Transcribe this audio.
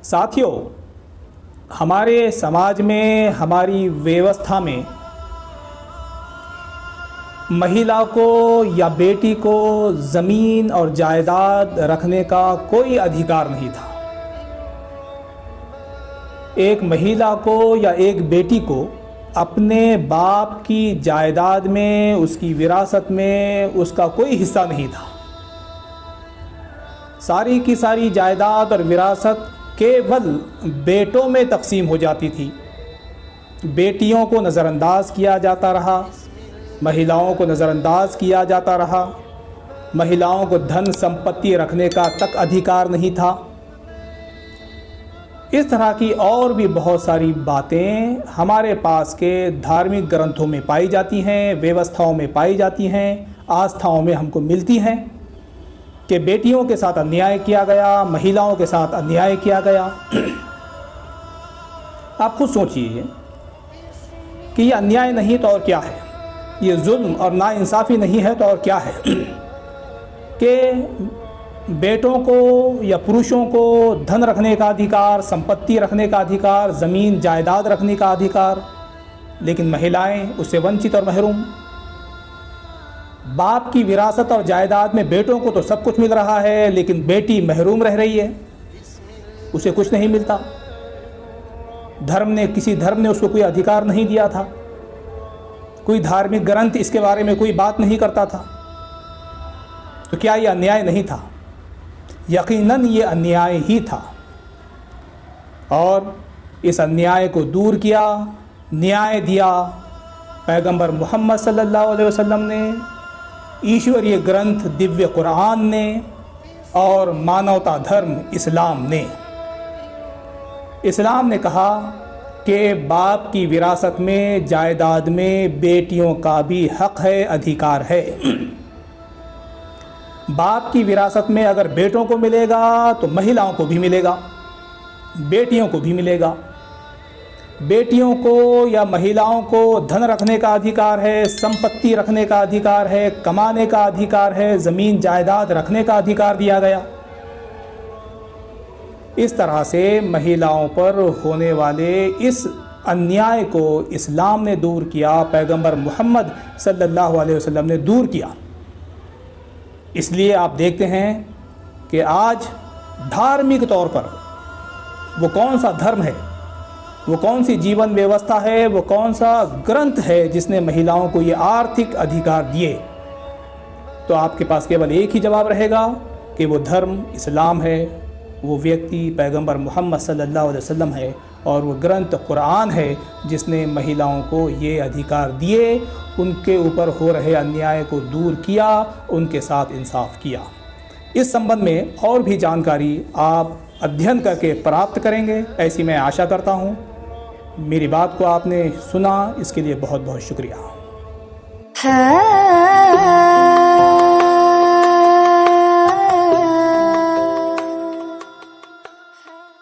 साथियों, हमारे समाज में, हमारी व्यवस्था में महिला को या बेटी को ज़मीन और जायदाद रखने का कोई अधिकार नहीं था। एक महिला को या एक बेटी को अपने बाप की जायदाद में, उसकी विरासत में उसका कोई हिस्सा नहीं था। सारी की सारी जायदाद और विरासत केवल बेटों में तकसीम हो जाती थी। बेटियों को नज़रअंदाज किया जाता रहा, महिलाओं को नज़रअंदाज किया जाता रहा, महिलाओं को धन संपत्ति रखने का तक अधिकार नहीं था। इस तरह की और भी बहुत सारी बातें हमारे पास के धार्मिक ग्रंथों में पाई जाती हैं, व्यवस्थाओं में पाई जाती हैं, आस्थाओं में हमको मिलती हैं कि बेटियों के साथ अन्याय किया गया, महिलाओं के साथ अन्याय किया गया। आप खुद सोचिए कि ये अन्याय नहीं तो और क्या है, ये जुल्म और नाइंसाफ़ी नहीं है तो और क्या है कि बेटों को या पुरुषों को धन रखने का अधिकार, संपत्ति रखने का अधिकार, ज़मीन जायदाद रखने का अधिकार, लेकिन महिलाएं उससे वंचित और महरूम। बाप की विरासत और जायदाद में बेटों को तो सब कुछ मिल रहा है, लेकिन बेटी महरूम रह रही है, उसे कुछ नहीं मिलता। किसी धर्म ने उसको कोई अधिकार नहीं दिया था, कोई धार्मिक ग्रंथ इसके बारे में कोई बात नहीं करता था। तो क्या ये अन्याय नहीं था? यकीनन ये अन्याय ही था। और इस अन्याय को दूर किया, न्याय दिया पैगंबर मोहम्मद सल्लल्लाहु अलैहि वसल्लम ने, ईश्वरीय ग्रंथ दिव्य कुरान ने और मानवता धर्म इस्लाम ने। इस्लाम ने कहा कि बाप की विरासत में, जायदाद में बेटियों का भी हक है, अधिकार है। बाप की विरासत में अगर बेटों को मिलेगा तो महिलाओं को भी मिलेगा, बेटियों को भी मिलेगा। बेटियों को या महिलाओं को धन रखने का अधिकार है, संपत्ति रखने का अधिकार है, कमाने का अधिकार है, ज़मीन जायदाद रखने का अधिकार दिया गया। इस तरह से महिलाओं पर होने वाले इस अन्याय को इस्लाम ने दूर किया, पैगंबर मोहम्मद सल्लल्लाहु अलैहि वसल्लम ने दूर किया। इसलिए आप देखते हैं कि आज धार्मिक तौर पर वो कौन सा धर्म है, वो कौन सी जीवन व्यवस्था है, वो कौन सा ग्रंथ है जिसने महिलाओं को ये आर्थिक अधिकार दिए, तो आपके पास केवल एक ही जवाब रहेगा कि वो धर्म इस्लाम है, वो व्यक्ति पैगंबर मोहम्मद सल्लल्लाहु अलैहि वसल्लम है, और वो ग्रंथ कुरान है जिसने महिलाओं को ये अधिकार दिए, उनके ऊपर हो रहे अन्याय को दूर किया, उनके साथ इंसाफ किया। इस संबंध में और भी जानकारी आप अध्ययन करके प्राप्त करेंगे, ऐसी मैं आशा करता हूँ। मेरी बात को आपने सुना, इसके लिए बहुत बहुत शुक्रिया।